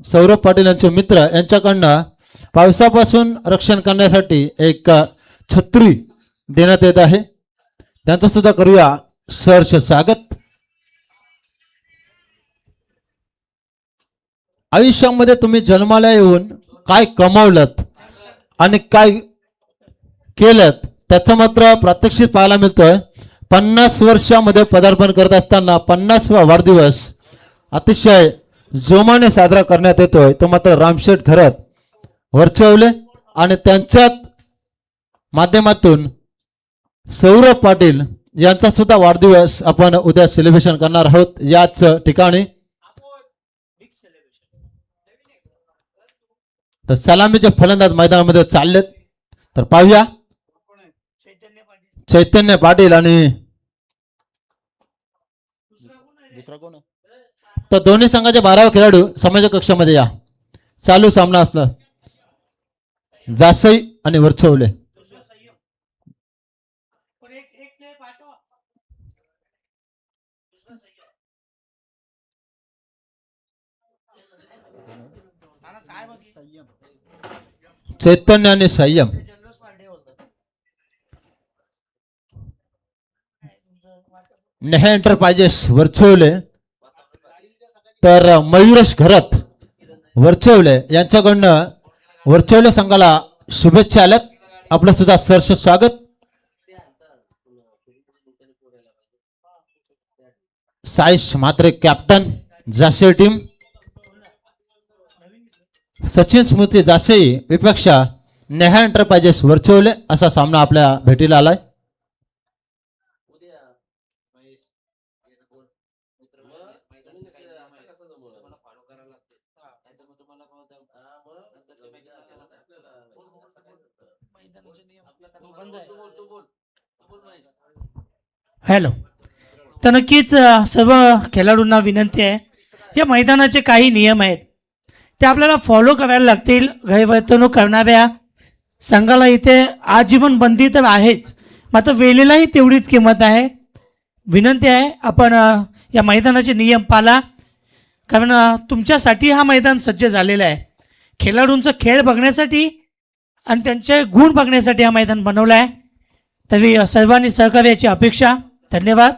सौरभ पाटील यांचे मित्र यांच्याकडनं पावसापासून रक्षण करण्यासाठी एक छत्री देण्यात येत आहे. त्यांचं सुद्धा करूया सहर्ष स्वागत. आयुष्यामध्ये तुम्ही जन्माला येऊन काय कमावलत आणि काय केलं त्याचं मात्र प्रात्यक्षिक पाहायला मिळतोय. 50 वर्षामध्ये पदार्पण करत असताना 50वा वाढदिवस अतिशय जोमाने साजरा करण्यात येतोय. तो मात्र रामशेठ घरत वर्चवले आणि त्यांच्याच माध्यमातून सौरभ पाटील यांचा सुद्धा वाढदिवस आपण उद्या सेलिब्रेशन करणार आहोत याच ठिकाणी. तर सलामीचे फलंदाज मैदानामध्ये चाललेत. तर पाहूया चैतन्य पाटील आणि दुसरा कोण. तर दोन्ही संघाचे 12 खेळाडू समाज कक्षामध्ये या. चालू सामना असला जासई आणि वर्चवले. चैतन्य आणि संयम. नेहा एंटरप्राइजेस वर्चवले तर मयुरेश घरत वर्चवले यांच्याकडनं वर्चवले संघाला शुभेच्छा आल्यात. आपलं सुद्धा सहर्ष स्वागत. साईश मात्रे कॅप्टन जासे टीम. सचिन स्मृती जासे विपेक्षा नेहा एंटरप्राइजेस वर्चवले असा सामना आपल्या भेटीला आलाय. हॅलो. तर नक्कीच सर्व खेळाडूंना विनंती आहे, या मैदानाचे काही नियम आहेत ते आपल्याला फॉलो करायला लागतील. गैरवर्तणूक करणाऱ्या संघाला इथे आजीवन बंदी तर आहेच, मात्र वेळेलाही तेवढीच किंमत आहे. विनंती आहे आपण या मैदानाचे नियम पाळा, कारण तुमच्यासाठी हा मैदान सज्ज झालेला आहे. खेळाडूंचा खेळ बघण्यासाठी आणि त्यांचे गुण बघण्यासाठी हा मैदान बनवलं आहे. तरी सर्वांनी सहकार्याची अपेक्षा. धन्यवाद.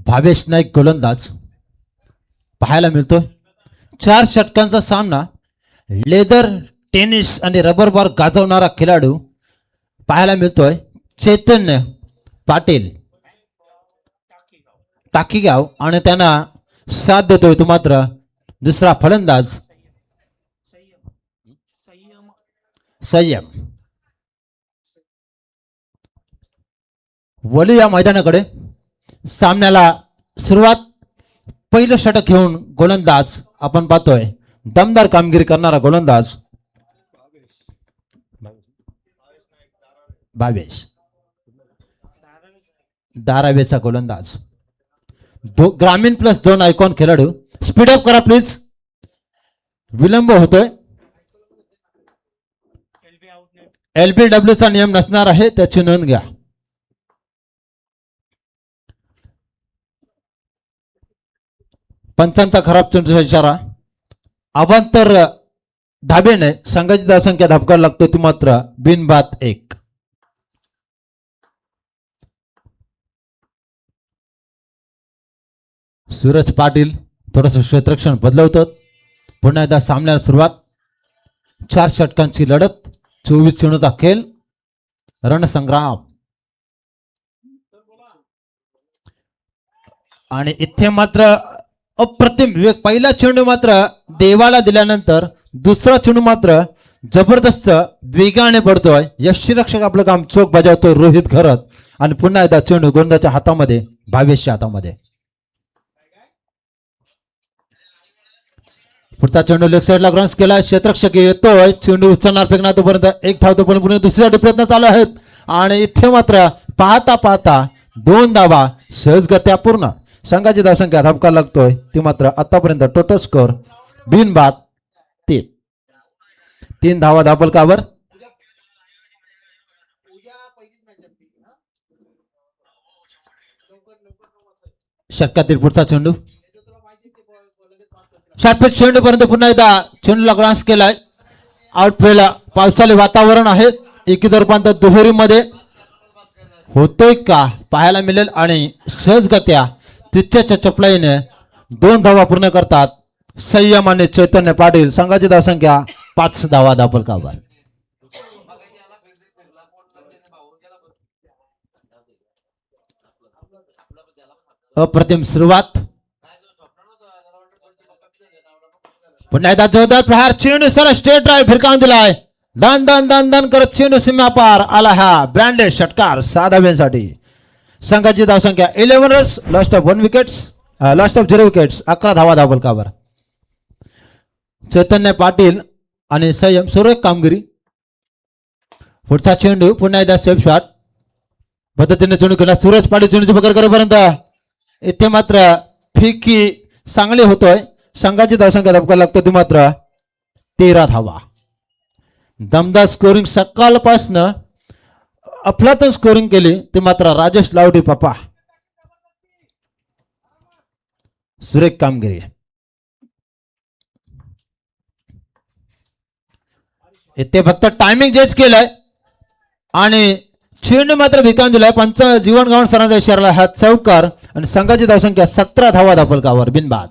भावेश नाईक गोलंदाज पाहायला मिळतोय. 4 षटकांचा सामना. लेदर टेनिस आणि रबर बॉल गाजवणारा खेळाडू पाहायला मिळतोय. चैतन्य पाटील टाकीगाव आणि त्यांना साथ देतोय तो मात्र दुसरा फलंदाज संयम. वलू या मैदानाकडे. सामन्याला सुरुवात. पहिलं षटक घेऊन गोलंदाज आपण पाहतोय. दमदार कामगिरी करणारा गोलंदाज भावेश धारावेचा गोलंदाज. ग्रामीण प्लस 2 आयकॉन खेळाडू. स्पीडअप करा प्लीज, विलंब होतोय. LBW चा नियम नसणार आहे, त्याची नोंद घ्या. पंचांचा खराब चेंडूचा इशारा. अवांतर धाबेने संघाची धावसंख्या धापकायला लागतो ती मात्र बिनबाद 1. सूरज पाटील थोडस क्षेत्ररक्षण बदलवतात. पुन्हा एकदा सामन्याला सुरुवात. 4 षटकांची लढत. 24 चेंडूचा खेळ. रणसंग्राम. आणि इथे मात्र अप्रतिम विवेक. पहिला चेंडू मात्र देवाला दिल्यानंतर दुसरा चेंडू मात्र जबरदस्त वेगाने पडतोय. यष्टीरक्षक आपलं काम चोख बजावतोय रोहित घरत. आणि पुन्हा एकदा चेंडू गोंदाच्या हातामध्ये, भावेशच्या हातामध्ये. पुढचा चेंडू लेग साईडला क्रॉस केला. क्षेत्ररक्षक येतोय. चेंडू उचलणार फेकणार तोपर्यंत एक धाव. तोपर्यंत पुन्हा दुसऱ्यासाठी प्रयत्न चालू आहेत. आणि इथे मात्र पाहता पाहता 2 धावा सहजगत्या पूर्ण. संघाची धावसंख्या धापका लागतोय ती मात्र आतापर्यंत टोटल स्कोर बिनबाद 3. 3 धावा धावफलकावर. षटकातील पुढचा चेंडू षटफेट चेंडू पर्यंत पुन्हा एकदा चेंडूला ग्रास केलाय. आउटफेला पावसाळे वातावरण आहे. एकीचं रूपांतर दुहेरीमध्ये होतोय का पाहायला मिळेल आणि सहजगत्या तिच्याच्या चपलाईने 2 धावा पूर्ण करतात संयम आणि चैतन्य पाटील. संघाची धावसंख्या 5 धावा धापलकावर. अप्रतिम सुरुवात. पुन्हा एकदा जोरदार प्रहार. चेंडू सर स्टेट ड्राईव्ह फिरकावून दिलाय. दन दन दन दन करत चेंडू सीमा पार आला. हा ब्रँडेड षटकार 6 धाव्यांसाठी. संघाची धावसंख्या 11 runs. Lost of 1 wickets. Lost of 0 wickets. 11 धावा धापलकावर. चैतन्य पाटील आणि संयम सुरेख कामगिरी. पुढचा चेंडू पुन्हा एकदा सेफ शॉट पद्धतीने चेंडू केला. सूरज पाटील चेंडूची पकड करेपर्यंत इथे मात्र फिकी चांगली होतोय. संघाची धावसंख्या धपकायला लागतो ती मात्र 13 धावा. दमदार स्कोरिंग सकाळपासनं अफलातून स्कोरिंग केली ती मात्र राजेश लावडी पप्पा. सुरेख कामगिरी. इथे फक्त टायमिंग जज केलंय आणि चेंडू मात्र भिकावून दिलाय. पंच जीवन गावण सरांचा इशारा हा चौकार आणि संघाची धावसंख्या 17 धावा धापलकावर बिनबाद.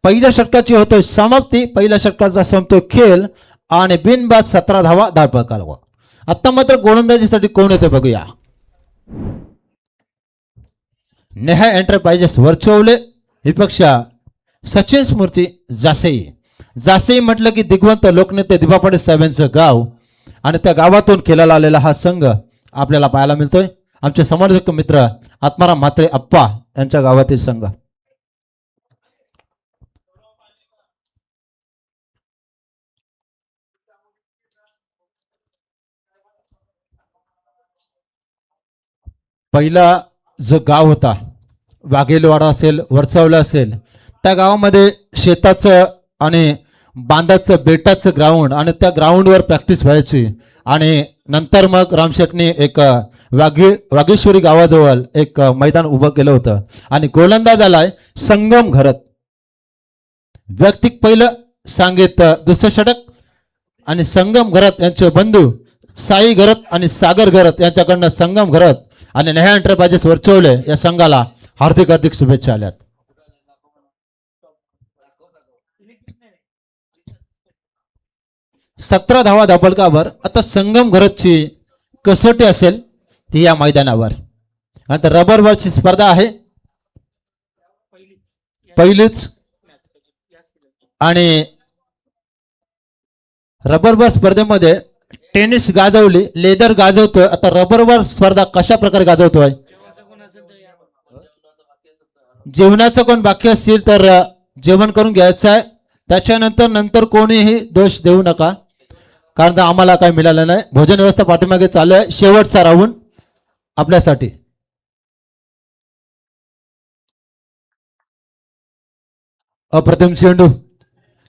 पहिल्या षटकाची होतोय समाप्ती. पहिल्या षटकाचा संपतोय खेळ आणि बिनबाद 17 धावा धापलकावर. आता मात्र गोलंदाजीसाठी कोण येते बघूया. नेहा एंटरप्राइजेस वर्चवले विपक्षा सचिन स्मृती जासई. जासई म्हटलं की दिग्वंत लोकनेते दिबा पाटील साहेबांचं गाव आणि त्या गावातून खेळायला आलेला हा संघ आपल्याला पाहायला मिळतोय. आमचे समालोचक मित्र आत्माराम म्हात्रे अप्पा यांच्या गावातील संघ. पहिला जो गाव होता वाघेलवाडा असेल वरचावला असेल त्या गावामध्ये शेताचं आणि बांधाचं बेटाचं ग्राउंड आणि त्या ग्राउंडवर प्रॅक्टिस व्हायची आणि नंतर मग रामशेठनी एक वाघेश्वरी गावाजवळ एक मैदान उभं केलं होतं आणि गोलंदाज आलाय संगम घरत. वैयक्तिक पहिलं सांगेत दुसरं षटक आणि संगम घरत यांचे बंधू साई घरत आणि सागर घरत यांच्याकडनं संगम घरत आणि नेहा एंटरप्राइजेस वर्चवले या संघाला हार्दिक हार्दिक शुभेच्छा आल्यात. सतरा धावा धापलकावर. आता संगम घरतची कसोटी असेल ती या मैदानावर. आता रबर बॉलची स्पर्धा आहे पहिलीच आणि रबर बॉल स्पर्धेमध्ये टेनिस गाजवली लेदर गाजवतोय. आता रबर बॉल स्पर्धा कशा प्रकारे गाजवतोय. जेवणाचं कोण बाकी असतील तर जेवण करून घ्यायचं आहे. त्याच्यानंतर कोणीही दोष देऊ नका कारण आम्हाला काय मिळालं नाही. भोजन व्यवस्था पाठीमागे चालू आहे. शेवटचा राऊंड आपल्यासाठी. अप्रतिम चेंडू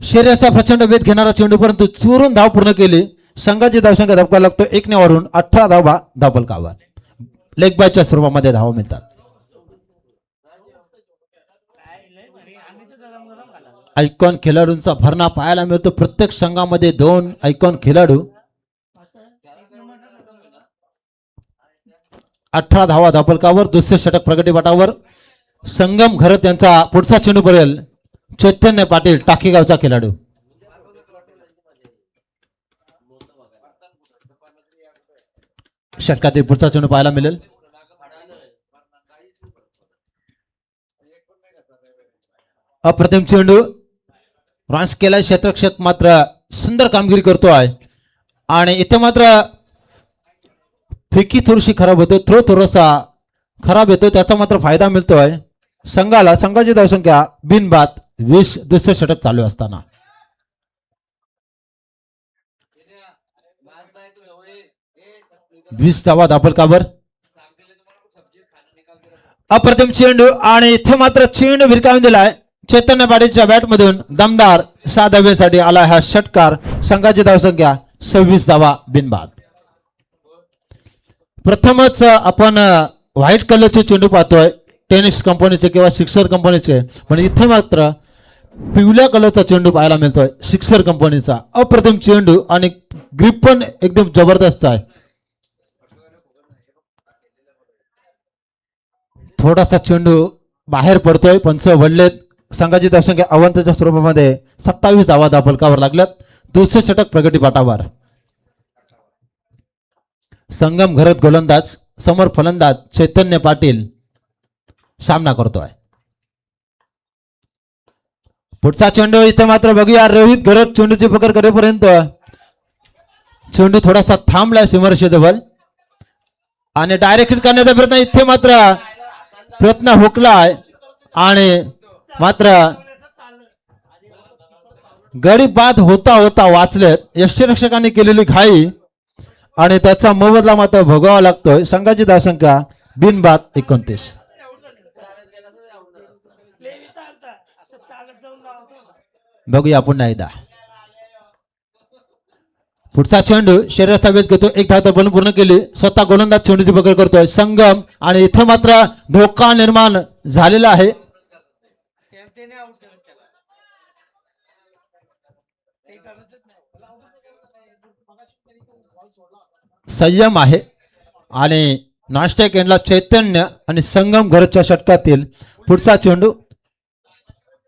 शरीराचा प्रचंड वेध घेणारा चेंडू परंतु चुरून धाव पूर्ण केली. संघाची धावसंख्या धपकायला लागतो 1 वरून 18 धावा धापलकावर. लेग बायच्या स्वरूपामध्ये धावा मिळतात. आयकॉन खेळाडूंचा भरणा पाहायला मिळतो. प्रत्येक संघामध्ये 2 आयकॉन खेळाडू. 18 धावा धापलकावर. दुसरे षटक प्रगती पटावर. संगम घरत यांचा पुढचा चेंडू पडेल. चैतन्य पाटील टाकीगावचा खेळाडू. षटकातील पुढचा चेंडू पाहायला मिळेल. अप्रतिम चेंडू रॉन्स केलाय. क्षेत्रक्षक मात्र सुंदर कामगिरी करतो आहे आणि इथे मात्र फिकी थोडीशी खराब होते. थ्रो थोडासा खराब येतो त्याचा मात्र फायदा मिळतोय संघाला. संघाची धावसंख्या बिनबाद 20. दुसरे षटक चालू असताना 20 धावा धापलकावर. अप्रतिम चेंडू आणि इथे मात्र चेंडू भिरकावून दिलाय. चैतन्य पाटीलच्या बॅट मधून दमदार 6 धाव्यांसाठी आला हा षटकार. संघाची धावसंख्या 26 धावा बिनबाद. प्रथमच आपण व्हाईट कलरचे चेंडू पाहतोय टेनिक्स कंपनीचे किंवा सिक्सर कंपनीचे, पण इथे मात्र पिवळ्या कलरचा चेंडू पाहायला मिळतोय सिक्सर कंपनीचा. अप्रतिम चेंडू आणि ग्रिप पण एकदम जबरदस्त आहे. थोडासा चेंडू बाहेर पडतोय. पंच वडलेत. संघाची धावसंख्या अवंतच्या स्वरूपामध्ये 27 धावा धापलकावर लागल्यात. दुसरे षटक प्रगतीपटावर. संगम घरत गोलंदाज, समोर फलंदाज चैतन्य पाटील सामना करतोय. पुढचा चेंडू इथे मात्र बघूया. रोहित घरत चेंडूची पकड करेपर्यंत चेंडू थोडासा थांबलाय सीमारेषेजवळ आणि डायरेक्ट हिट करण्याचा प्रयत्न. इथे मात्र प्रयत्न हुकलाय आणि मात्र गडी बाद होता होता वाचलेत. यष्टीरक्षकांनी केलेली घाई आणि त्याचा मोबदला मात्र भोगावा लागतोय. संघाची धावसंख्या बिनबाद 29. बघूया पुन्हा एकदा. पुढचा चेंडू शरीराचा वेध घेतो. एक धाव बन पूर्ण केली. स्वतः गोलंदाज चेंडूची पकड करतोय संगम आणि इथे मात्र धोका निर्माण झालेला आहे. संयम आहे आणि नाश्त्या एंडला चैतन्य आणि संगम घरच्या षटकातील पुढचा चेंडू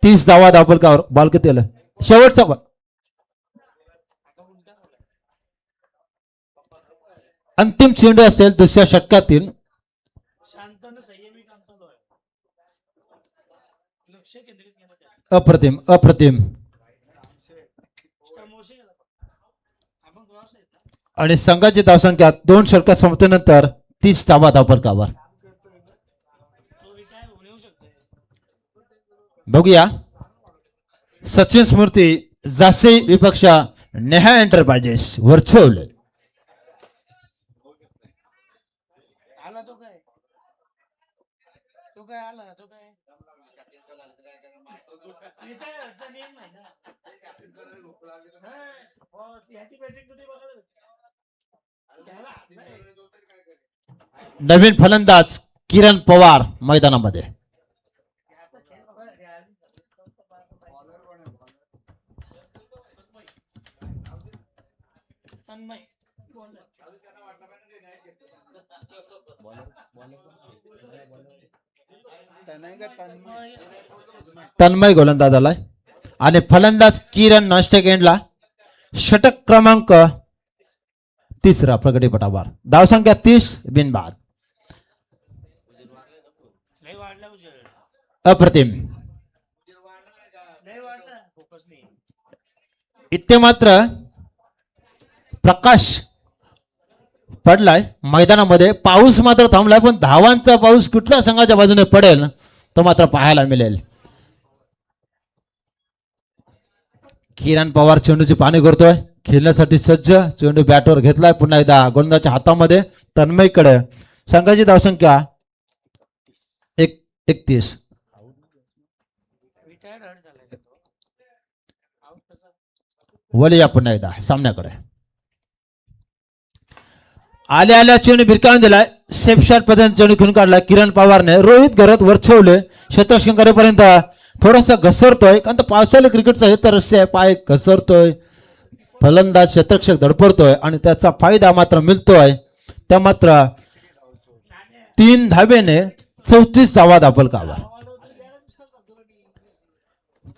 30 धावा धापलकावर बालकतेला शेवटचा अंतिम चेंडू असेल दुसऱ्या षटकातील. अप्रतिम अप्रतिम आणि संघाची धावसंख्या 2 षटकात संपल्यानंतर 30 धावा धापलकावर. बघूया सचिन स्मृती जासे विपक्षा नेहा एंटरप्राइजेस वर्चवले. नवीन फलंदाज किरण पवार मैदानामध्ये. तन्मय गोलंदाज आलाय आणि फलंदाज किरण नाश्तेक एंडला. षटक क्रमांक 3 प्रगतीपटावर. धावसंख्या 30 बिनबाद. अप्रतिम. इथे मात्र प्रकाश पडलाय मैदानामध्ये. पाऊस मात्र थांबलाय पण धावांचा पाऊस कुठल्या संघाच्या बाजूने पडेल तो मात्र पाहायला मिळेल. किरण पवार चेंडूची पाणी करतोय. खेळण्यासाठी सज्ज. चेंडू बॅटवर घेतलाय पुन्हा एकदा गोलंदाजच्या हातामध्ये. तन्मयकडे. संघाची धावसंख्या 31. वलिया पुन्हा एकदा सामन्याकडे. आल्या आल्या चेंडू भिरकावून दिलाय. सेफ शॉट पद्धतीने चेंडू खेळून काढला किरण पवारने. रोहित घरत वरछवले क्षेत्ररक्षण करेपर्यंत थोडासा घसरतोय कारण पावसाळी क्रिकेटचा हे तर रस्ते आहे. पाय घसरतोय. फलंदाज क्षेत्ररक्षक धडपडतोय आणि त्याचा फायदा मात्र मिळतोय. त्या मात्र 3 धावेने 34 धावा धापलकावर.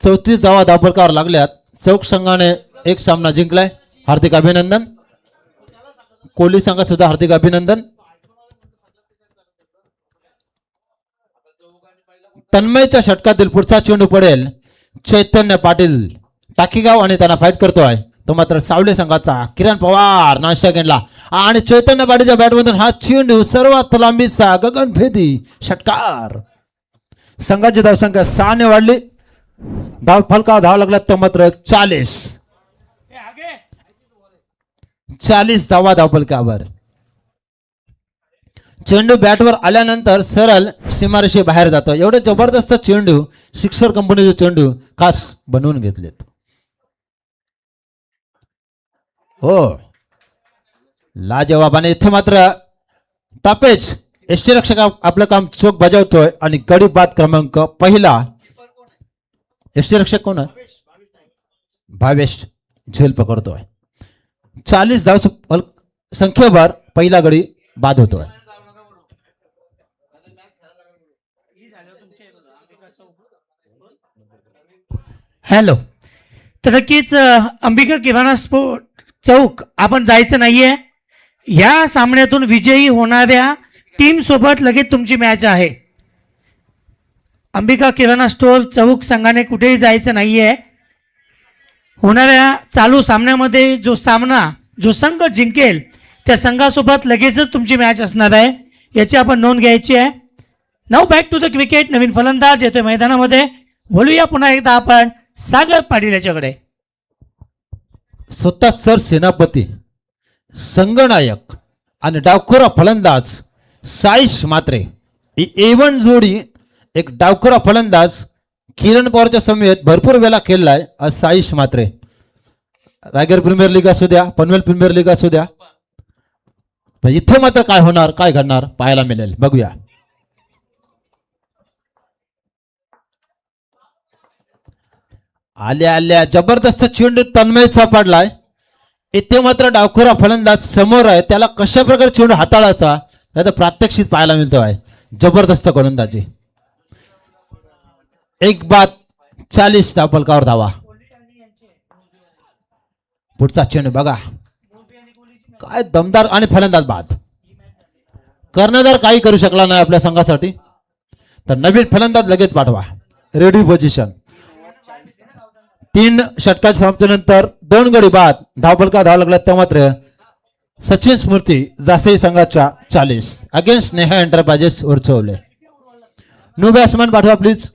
34 धावा धापलकावर लागल्यात. चौक संघाने एक सामना जिंकलाय. हार्दिक अभिनंदन. कोहली संघात सुद्धा हार्दिक अभिनंदन. तन्मयच्या षटकातील पुढचा चेंडू पडेल चैतन्य पाटील टाकीगाव आणि त्यांना फाईट करतोय. तो मात्र सावले संघाचा किरण पवार नाश्ता घेतला आणि चैतन्य पाटीलच्या बॅटमधून हा चेंडू सर्वात लांबीचा गगनभेदी षटकार. संघाची धावसंख्या 6 ने वाढली. धाव फलका धाव लागला तर मात्र 40 धावा धावफलकावर. चेंडू बॅटवर आल्यानंतर सरळ सीमारेषे बाहेर जातो. एवढे जबरदस्त चेंडू सिक्सर कंपनीचे चेंडू खास बनवून घेतलेत. हो लाजवाब. आणि इथे मात्र टॉपेज एसटी रक्षक आपलं काम चोख बजावतोय आणि गडी बाद क्रमांक पहिला एसटी रक्षक कोण आहे? भावेश झेल पकडतोय. 40 धाव संख्येवर पहिला गडी बाद होतोय. हॅलो. तर नक्कीच अंबिका किराणा स्टोअर चौक आपण जायचं नाहीये. या सामन्यातून विजयी होणाऱ्या टीम सोबत लगेच तुमची मॅच आहे. अंबिका किराणा स्टोअर चौक संघाने कुठेही जायचं नाहीये. होणाऱ्या चालू सामन्यामध्ये जो संघ जिंकेल त्या संघासोबत लगेचच तुमची मॅच असणार आहे, याची आपण नोंद घ्यायची आहे. Now back to the cricket. नवीन फलंदाज येतोय मैदानामध्ये. बोलूया पुन्हा एकदा आपण सागर पाटील याच्याकडे. स्वतः सर सेनापती, संगनायक आणि डावखोरा फलंदाज साईश मात्रे. ही एवन जोडी. एक डावखोरा फलंदाज किरण पवारच्या समेत भरपूर वेळा खेळलाय आज साईश मात्रे. रायगड प्रीमियर लीग असू द्या, पनवेल प्रीमियर लीग असू द्या, पण इथे मात्र काय होणार, काय घडणार पाहायला मिळेल. बघूया. आल्या आल्या जबरदस्त चेंडू तन्मय सापडलाय. इथे मात्र डावखोरा फलंदाज समोर आहे, त्याला कशा प्रकारे चेंडू हाताळायचा याचा प्रात्यक्षिक पाहायला मिळतो आहे. जबरदस्त गोलंदाजी. 1 बाद 40 धावफलकावर धावा. पुढचा चेंडू बघा, काय दमदार आणि फलंदाज बाद. कर्णधार काही करू शकला नाही आपल्या संघासाठी, तर नवीन फलंदाज लगेच पाठवा. Ready position. 3 षटकाच्या समाप्तीनंतर 2 गडी बाद. धावफलका धावा लागला त्या मात्र सचिन स्मृती जासई संघाच्या 40 अगेन्स्ट नेहा एंटरप्राइजेस उरचवले. न्यू बॅट्समॅन पाठवा प्लीज.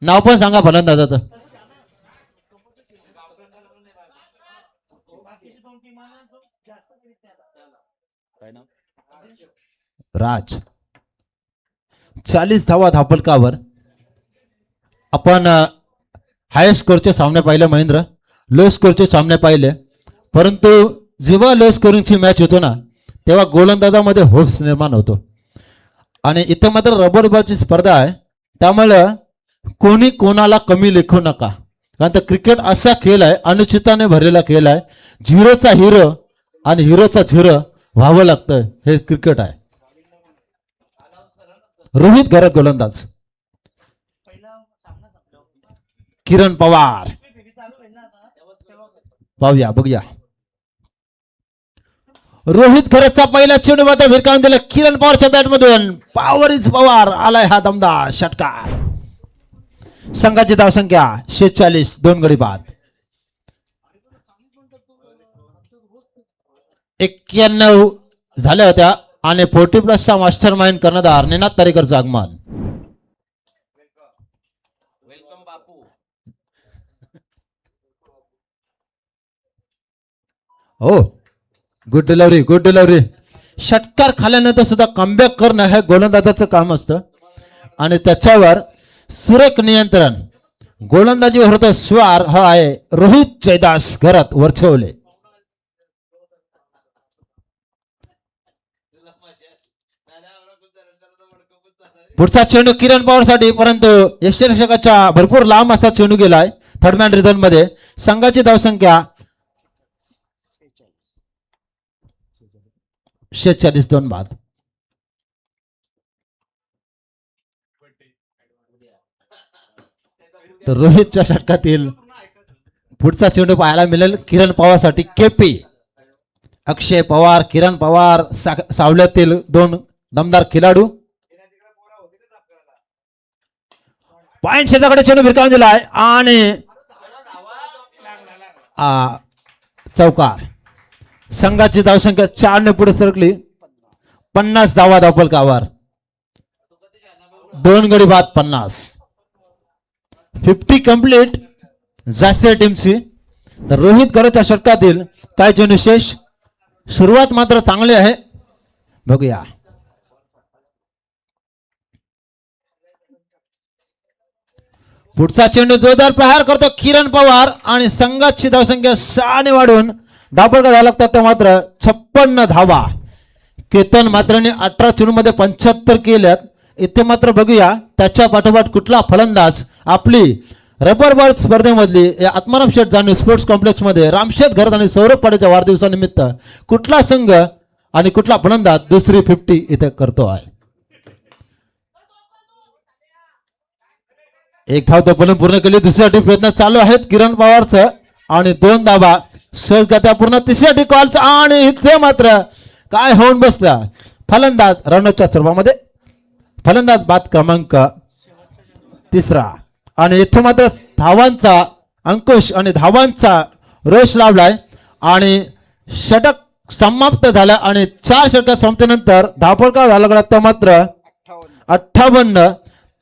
नाव पण सांगा फलंदाजाचं. राज. 40 धावा धावफलकावर. आपण हाय स्कोरचे सामने पाहिले महेंद्र, लो स्कोरचे सामने पाहिले, परंतु जेव्हा लो स्कोरिंगची मॅच होतो ना तेव्हा गोलंदाजामध्ये होप्स निर्माण होतो. आणि इथे मात्र रबर बॉलची स्पर्धा आहे, त्यामुळे कोणी कोणाला कमी लेखू नका. कारण तर क्रिकेट असा खेळ आहे, अनुचिताने भरलेला खेळ आहे. झिरोचा हिरो आणि हिरोचा झिरो व्हावं लागतं, हे क्रिकेट आहे. रोहित घरात गोलंदाज. किरण पवार. पाहूया बघूया. रोहित घराचा पहिला चेंडू मात्र भिरकावून दिला किरण पवारच्या बॅटमधून. Power is Pawar. आलाय हा दमदार षटकार. संघाची धावसंख्या 46. 2 गडी बाद. 91 झाल्या होत्या आणि 40+ मास्टर माइंड कर्णधार निनाद तारेकरचं आगमन. हो, गुड डिलिव्हरी, गुड डिलिव्हरी. षटकार खाल्यानंतर सुद्धा कमबॅक करणं हे गोलंदाजाचं काम असतं आणि त्याच्यावर सुरेख नियंत्रण गोलंदाजीवर होतं. स्वार हा आहे रोहित जयदास घरात वरछवले. पुढचा चेंडू किरण पवारसाठी, परंतु यष्टीरक्षकाच्या भरपूर लांब असा चेंडू गेलाय थर्ड मॅन रिझन मध्ये. संघाची धावसंख्या 46. 2 बाद. तर रोहितच्या षटकातील पुढचा चेंडू पाहायला मिळेल किरण पवारसाठी. केपी अक्षय पवार, किरण पवार सावल्यातील 2 दमदार खेळाडू. पॉइंट शेताकडे चेंडू भिरकावून दिलाय आणि चौकार. संघाची धावसंख्या 4 ने पुढे सरकली. 50 धावा धावफलकावर. 2 गडी बाद 50. 50 कंप्लीट जास्त टीमची. तर रोहित घराच्या षटकातील काय चेंडू शेष. सुरुवात मात्र चांगली आहे, बघूया. पुढचा चेंडू जोरदार प्रहार करतो किरण पवार आणि संघाची धावसंख्या 6 ने वाढून धावफलका झाला लागतात. तर मात्र 56 धावा. केतन मात्राने 18 चेंडूमध्ये 75 केल्यात. इथे मात्र बघूया त्याच्या पाठोपाठ कुठला फलंदाज आपली रबर बॉल स्पर्धेमधली या आत्माराम शेठ जाणीव स्पोर्ट्स कॉम्प्लेक्समध्ये रामशेठ घरत आणि सौरभ पाडेच्या वाढदिवसानिमित्त कुठला संघ आणि कुठला फलंदाज दुसरी 50 इथे करतो आहे. एक धाव तो पूर्ण केली. दुसऱ्यासाठी प्रयत्न चालू आहेत किरण पवारचं आणि 2 धावा सहजगत्या पूर्ण. तिसऱ्यासाठी कॉलचं आणि इथे मात्र काय होऊन बसला. फलंदाज रनआउटच्या स्वरूपामध्ये फलंदाज बाद क्रमांक 3 आणि इथे मात्र धावांचा अंकुश आणि धावांचा रोष लावलाय आणि षटक समाप्त झाला आणि 4 षटकात संपल्यानंतर धावफलका झाला गेला तर मात्र 58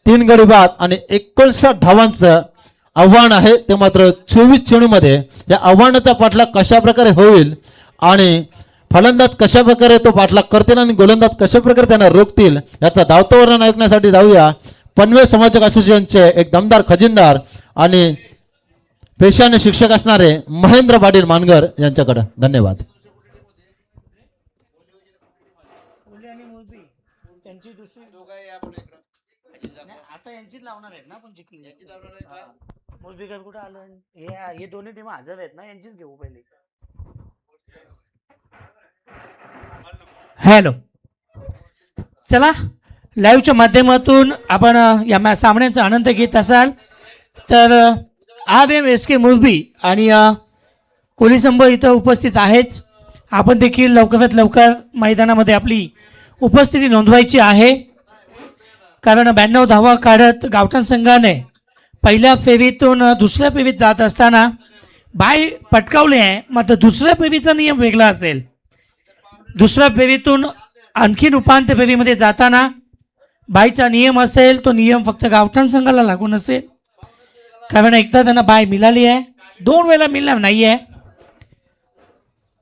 3 गडी बाद आणि 59 धावांचं आव्हान आहे. ते मात्र 24 चेंडूमध्ये या आव्हानाचा पाठलाग कशा प्रकारे होईल आणि फलंदाज कशा प्रकारे तो पाठलाग करतील आणि गोलंदाज कशा प्रकारे त्यांना रोखतील याचा धावतो वर्णन ऐकण्यासाठी जाऊया पनवेल समाजक असोसिएशनचे एक दमदार खजिनदार आणि पेशाने शिक्षक असणारे महेंद्र पाटील मानगर यांच्याकडे. धन्यवाद. आता यांचीच लावणार आहेत ना आपण जिंकली. मुलबीकर कुठं आलं. हे दोन्ही टीम हजर आहेत ना, यांचीच घेऊ पहिले. हॅलो, चला लाईव्हच्या माध्यमातून आपण या सामन्याचा आनंद घेत असाल तर RMSK मुलबी आणि कोलीसंभ इथं उपस्थित आहेच. आपण देखील लवकरात लवकर मैदानामध्ये आपली उपस्थिती नोंदवायची आहे, कारण 92 धावा काढत गावठाण संघाने पहिल्या फेरीतून दुसऱ्या फेरीत जात असताना बाय पटकावले आहे. मात्र दुसऱ्या फेरीचा नियम वेगळा असेल. दुसऱ्या फेरीतून आणखीन उपांत्य फेरीमध्ये जाताना बायचा नियम असेल, तो नियम फक्त गावठाण संघाला लागून असेल, कारण एकदा त्यांना बाय मिळाली आहे, 2 वेळा मिळणार नाही आहे.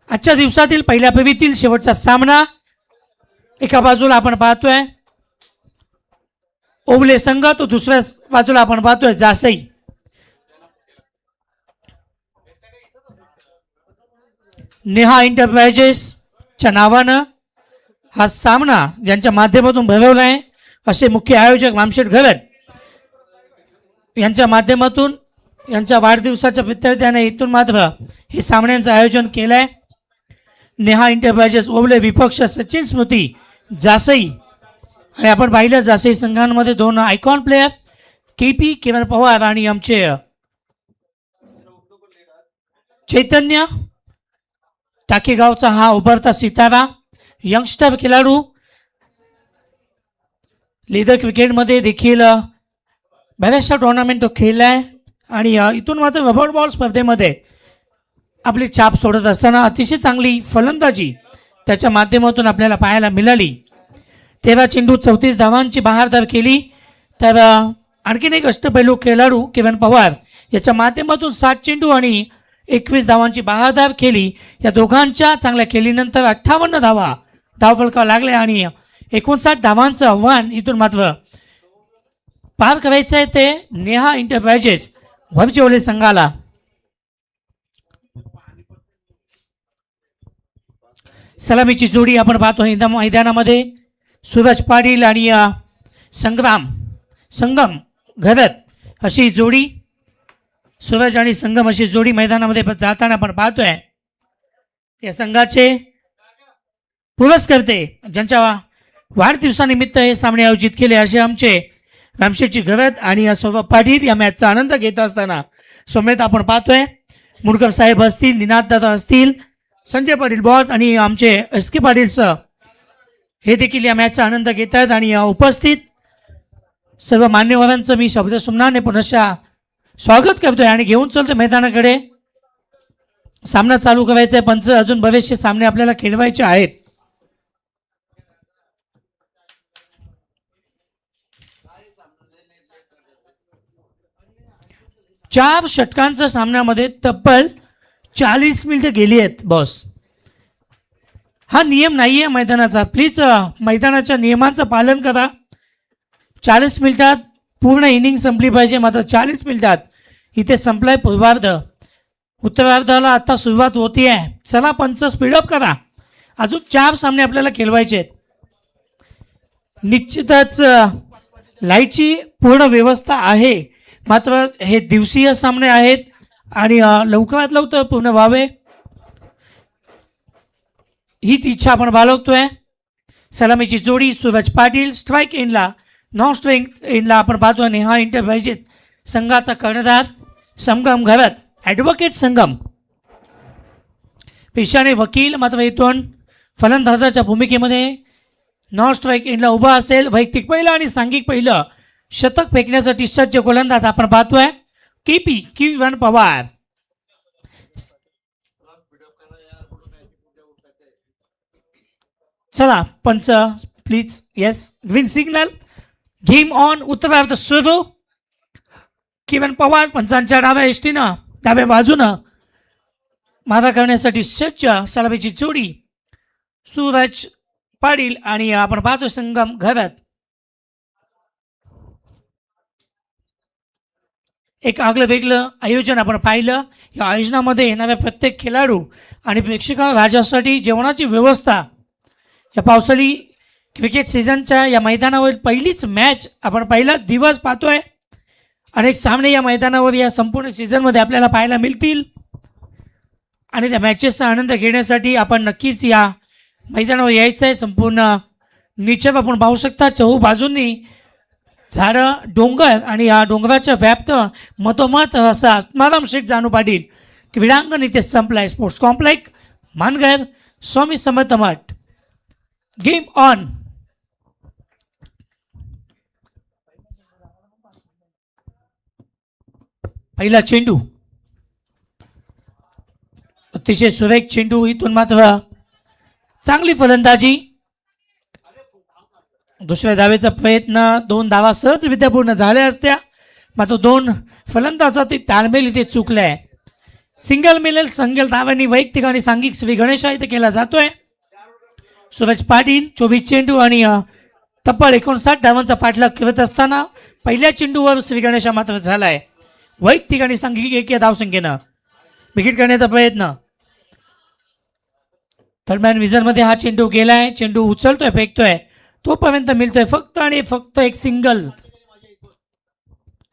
आजच्या दिवसातील पहिल्या फेरीतील शेवटचा सामना एका बाजूला आपण पाहतोय ओवले संघ, तो दुसऱ्या बाजूला आपण पाहतोय जासई. नेहा एंटरप्राइजेसच्या नावानं हा सामना ज्यांच्या माध्यमातून भरवला आहे असे मुख्य आयोजक रामशेठ घरत यांच्या माध्यमातून यांच्या वाढदिवसाच्या विद्यार्थ्याने इथून मात्र हे सामन्यांचं आयोजन केलं आहे. नेहा एंटरप्राइजेस ओवले विपक्ष सचिन स्मृती जासई. आणि आपण पाहिलं जासई संघांमध्ये 2 आयकॉन प्लेयर KP किरण पवार आणि आमचे चैतन्य टाकेगावचा हा उभरता सितारा यंगस्टर खेळाडू. लेदर क्रिकेटमध्ये देखील बऱ्याचशा टुर्नामेंट तो खेळला आहे आणि इथून मात्र रबर बॉल स्पर्धेमध्ये आपली छाप सोडत असताना अतिशय चांगली फलंदाजी त्याच्या माध्यमातून आपल्याला पाहायला मिळाली. 13 चेंडू 34 धावांची बहारदार केली. तर आणखीन एक अष्टपैलू खेळाडू किरण पवार याच्या माध्यमातून 7 चेंडू आणि 21 धावांची बहारदार केली. या दोघांच्या चांगल्या खेळीनंतर 58 धावा धावफलकावर लागल्या आणि 59 धावांचं आव्हान इथून मात्र पार करायचं आहे ते नेहा एंटरप्राइजेस व्हर्च्युअली संघाला. सलामीची जोडी आपण पाहतो मैदानामध्ये सूरज पाटील आणि संगम घरत अशी जोडी. सूरज आणि संगम अशी जोडी मैदानामध्ये जाताना आपण पाहतोय. या संघाचे पुरस्कर्ते ज्यांच्या वाढदिवसानिमित्त हे सामने आयोजित केले असे आमचे रामशेठजी घरत आणि सौरभ पाटील या मॅचचा आनंद घेत असताना समेत आपण पाहतोय. मुडकर साहेब असतील, निनाददादा असतील, संजय पाटील बॉस आणि आमचे SK पाटील सर हे देखील या मॅचचा आनंद घेत आहेत. आणि उपस्थित सर्व मान्यवरांचं मी शब्दसुमनाने पुनश्च स्वागत करतोय आणि घेऊन चलतोय मैदानाकडे. सामना चालू करायचा आहे. पंच अजून बरेचसे सामने आपल्याला खेळवायचे आहेत. चार षटकांच्या सामन्यामध्ये तब्बल 40 मिनिटं गेली आहेत बॉस. हा नियम नाही आहे मैदानाचा. प्लीज मैदानाच्या नियमांचं पालन करा. 40 मिनिटात पूर्ण इनिंग संपली पाहिजे. मात्र 40 मिनिटात इथे संपलाय पूर्वार्ध. उत्तरार्धाला आता सुरुवात होती आहे. चला पंच स्पीडअप करा अजून 4 सामने आपल्याला खेळवायचे आहेत. निश्चितच लाईटची पूर्ण व्यवस्था आहे, मात्र हे दिवसीय सामने आहेत आणि लवकरात लवकर पूर्ण व्हावे हीच इच्छा आपण बाळगतोय. सलामीची जोडी सूरज पाटील, स्ट्राईक एंडला नॉन स्ट्राईक एंडला आपण पाहतो नेहा इंटरप्राइजेस संघाचा कर्णधार संगम घरत ॲडव्होकेट संगम. पेशाने वकील मात्र इथून फलंदाजाच्या भूमिकेमध्ये नॉन स्ट्राईक एंडला उभा असेल. वैयक्तिक पहिलं आणि सांघिक पहिलं शतक फेकण्यासाठी सज्ज गोलंदाज आपण पाहतोय केपी किरण पवार. चला पंच please. Yes, green signal, game on, उत्तरार्ध सुरू. किरण पवार पंचांच्या डाव्या एसटीनं डाव्या बाजूनं मारा करण्यासाठी सज्ज. सलामीची जोडी सूरज पाटील आणि आपण पाहतो संगम घरत. एक आगळं वेगळं आयोजन आपण पाहिलं. या आयोजनामध्ये येणाऱ्या प्रत्येक खेळाडू आणि प्रेक्षका राजासाठी जेवणाची व्यवस्था. या पावसाळी क्रिकेट सीझनच्या या मैदानावर पहिलीच मॅच आपण पहिला दिवस पाहतोय. अनेक सामने या मैदानावर या संपूर्ण सीझनमध्ये आपल्याला पाहायला मिळतील आणि त्या मॅचेसचा आनंद घेण्यासाठी आपण नक्कीच या मैदानावर यायचं आहे. संपूर्ण नेचर आपण पाहू शकता. चहूबाजूंनी झाडं, डोंगर आणि या डोंगराच्या व्याप्त मधोमध असा आत्माराम शेठ जानू पाटील क्रीडांगण इथे संपलाय. Sports complex Manghar, Swami Samarth Math. Game on. पहिला चेंडू अतिशय सुरेख चेंडू. इथून मात्र चांगली फलंदाजी. दुसऱ्या धावेचा प्रयत्न, 2 धावा सहजरित्या पूर्ण झाल्या असत्या, मात्र 2 फलंदाजातील ताळमेल इथे चुकलाय. सिंगल मिळेल संगल धावांनी वैयक्तिक आणि सांघिक श्री गणेशा इथे केला जातोय. सूरज पाटील 24 चेंडू आणि तब्बल 59 धावांचा पाठलाग करत असताना पहिल्या चेंडूवर श्री गणेशा मात्र झालाय. वैयक्तिक आणि सांघिक एका धावसंख्येनं विकेट करण्याचा प्रयत्न. दरम्यान विजनमध्ये हा चेंडू गेलाय. चेंडू उचलतोय, फेकतोय, तोपर्यंत मिळतोय फक्त आणि फक्त एक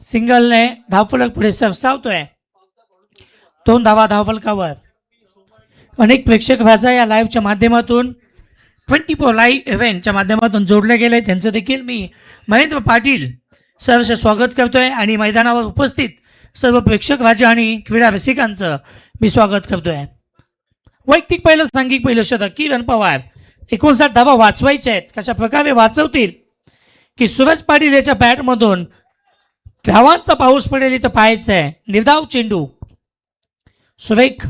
सिंगलने धावफलक पुढे सरसावतोय. 2 धावा धावफलकावर. अनेक प्रेक्षक व्याजा या लाईव्हच्या माध्यमातून 24 लाईव्ह इव्हेंटच्या माध्यमातून जोडले गेले. त्यांचं देखील मी महेंद्र पाटील सहर्ष स्वागत करतोय आणि मैदानावर उपस्थित सर्व प्रेक्षक राजा आणि क्रीडा रसिकांचं मी स्वागत करतोय. वैयक्तिक पहिलं सांघिक पहिलं शतक किरण पवार. 59 धावा वाचवायच्या आहेत. कशा प्रकारे वाचवतील की सूरज पाटील याच्या बॅटमधून धावांचा पाऊस पडेल इथं पाहायचं आहे. निर्धाव चेंडू, सुरेख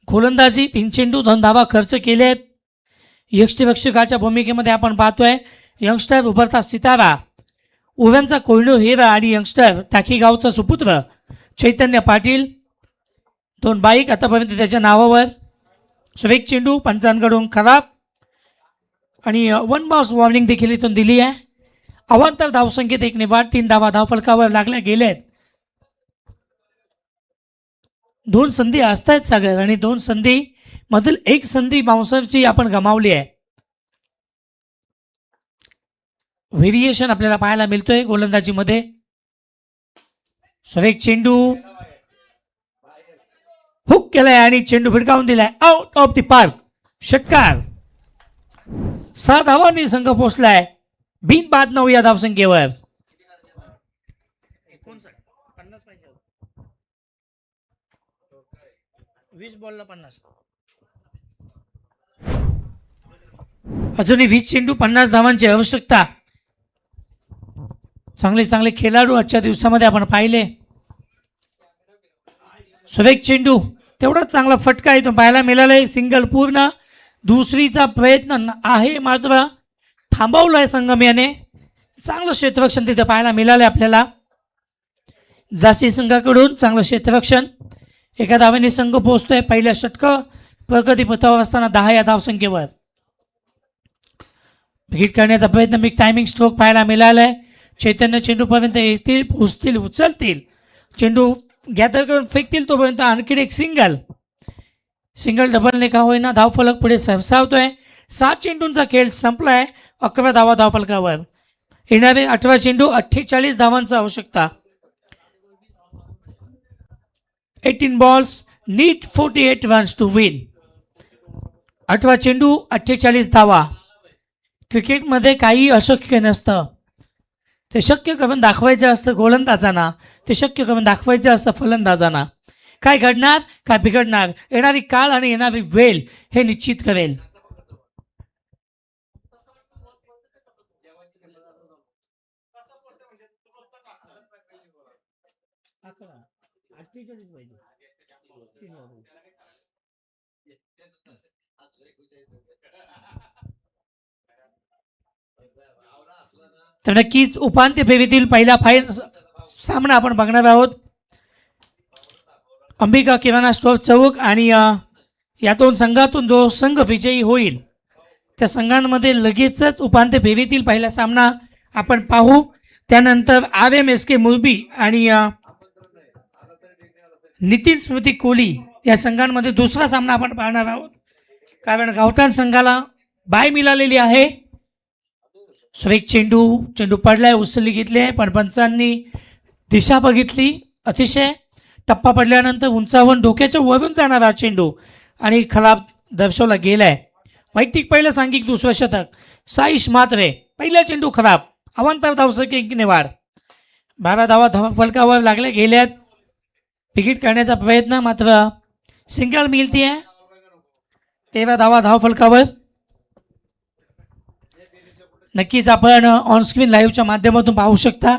गोलंदाजी. 3 चेंडू 2 धावा खर्च केले आहेत. यष्टिरक्षकाच्या भूमिकेमध्ये आपण पाहतोय यंगस्टर उभरता सितारा, उव्यांचा कोयनो हिरा आणि यंगस्टर टाकी गावचा सुपुत्र चैतन्य पाटील. 2 बाईक आतापर्यंत त्याच्या नावावर. सुरेख चेंडू पंचांकडून खराब आणि 1 बॉस वॉर्निंग देखील इथून दिली आहे. अवांतर धावसंख्येत 1 ने वाढ. 3 धावा धावफलकावर लागल्या गेलेत. 2 संधी असतायत सागर आणि 2 संधी मधील 1 संधी बाउन्सरची आपण गमावली आहे. व्हेरिएशन आपल्याला पाहायला मिळतोय गोलंदाजीमध्ये. सुरेख चेंडू हुक केलाय आणि चेंडू फिरकावून दिलाय आउट ऑफ द पार्क. षटकार. 6 धावांनी संघ पोहोचलाय बिनबाद 9 या धावसंख्येवर. 20 बॉलला 50. अजूनही 20 चेंडू 50 धावांची आवश्यकता. चांगले खेळाडू आजच्या दिवसामध्ये आपण पाहिले. सुरेख चेंडू तेवढाच चांगला फटका इथून पाहायला मिळालाय. सिंगल पूर्ण. दुसरीचा प्रयत्न आहे मात्र थांबवलाय संगम याने. चांगलं क्षेत्ररक्षण तिथे पाहायला मिळालंय आपल्याला. जास्ती संघाकडून चांगलं क्षेत्ररक्षण. 1 धावेने संघ पोहोचतोय पहिल्या षटक प्रगती पथावर असताना 10 या धावसंख्येवर. हिट करण्याचा प्रयत्न. मिक्स टायमिंग स्ट्रोक पाहायला मिळालाय. चैतन्य चेंडूपर्यंत येतील, पोहोचतील, उचलतील, चेंडू गॅदर करून फेकतील तोपर्यंत आणखीन एक सिंगल डबलने का होईना धावफलक पुढे सरसावतोय. 7 चेंडूंचा खेळ संपलाय. 11 धावा धावफलकावर. येणारे 18 चेंडू 48 धावांची आवश्यकता. 18 balls need 48 runs to win. 18 चेंडू 48 धावा. क्रिकेटमध्ये काही अशक्य नसतं. ते शक्य करून दाखवायचं असतं गोलंदाजांना, ते शक्य करून दाखवायचं असतं फलंदाजांना. काय घडणार, काय बिघडणार, येणारी काळ आणि येणारी वेळ हे निश्चित करेल. तर नक्कीच उपांत्य फेरीतील पहिला सामना आपण बघणार आहोत. अंबिका किराणा स्टोअर चौक आणि या दोन संघातून जो संघ विजयी होईल त्या संघांमध्ये लगेचच उपांत्य फेरीतील पहिला सामना आपण पाहू. त्यानंतर RMSK मुरबी आणि नितीन स्मृती कोहली या संघांमध्ये दुसरा सामना आपण पाहणार आहोत. कारण गावठाण संघाला बाय मिळालेली आहे. सुरेख चेंडू पडलाय, उचलली घेतली आहे, पण पंचांनी दिशा बघितली. अतिशय टप्पा पडल्यानंतर उंचावून डोक्याच्या वरून जाणारा चेंडू आणि खराब दर्शवला गेलाय. वैयक्तिक पहिलं सांघिक दुसरं शतक. साईश मात्रे पहिला चेंडू खराब. अवांतर धावसंख्येने वाढ. 12 धावा धावफलकावर लागल्या गेल्यात. विकेट काढण्याचा प्रयत्न, मात्र सिंगल मिळते आहे. 13 धावा धावफलकावर. नक्कीच आपण ऑनस्क्रीन लाईव्हच्या माध्यमातून पाहू शकता.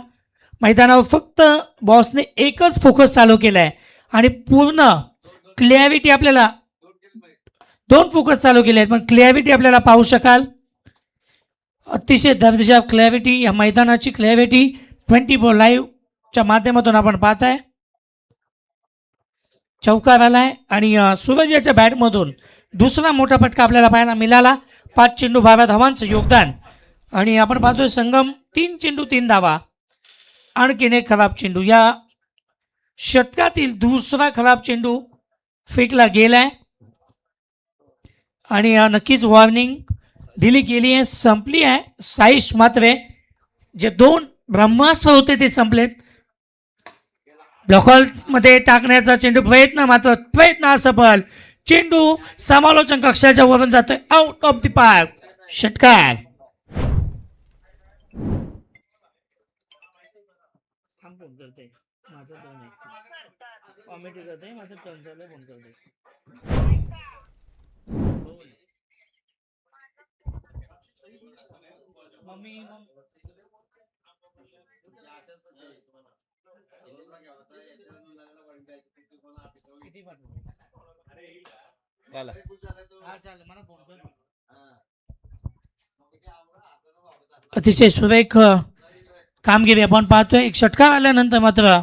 मैदानावर फक्त बॉसने एकच फोकस चालू केला आहे आणि पूर्ण क्लॅरिटी आपल्याला 2 फोकस चालू केले आहेत, पण क्लॅरिटी आपल्याला पाहू शकाल. अतिशय दर्जेदार क्लॅरिटी, या मैदानाची क्लॅरिटी 24 लाईव्हच्या माध्यमातून आपण पाहताय. चौकार आलाय आणि सूरज याच्या बॅटमधून दुसरा मोठा फटका आपल्याला पाहायला मिळाला. 5 चेंडू 12 धावांचं योगदान. आणि आपण पाहतोय संगम 3 चेंडू 3 धावा. आणखीन एक खराब चेंडू. या षटकातील दुसरा खराब चेंडू फेकला गेलाय आणि नक्कीच वॉर्निंग दिली गेली आहे, संपली आहे. साईश मात्रे जे 2 ब्रह्मास्त्र होते ते संपलेत. ब्लॉकआउटमध्ये टाकण्याचा चेंडू प्रयत्न असफल. चेंडू समालोचन कक्षाच्या वरून जातोय आउट ऑफ द पार्क. षटकार. अतिशय सुरेख कामगिरी आपण पाहतोय. एक षटकार आल्यानंतर मात्र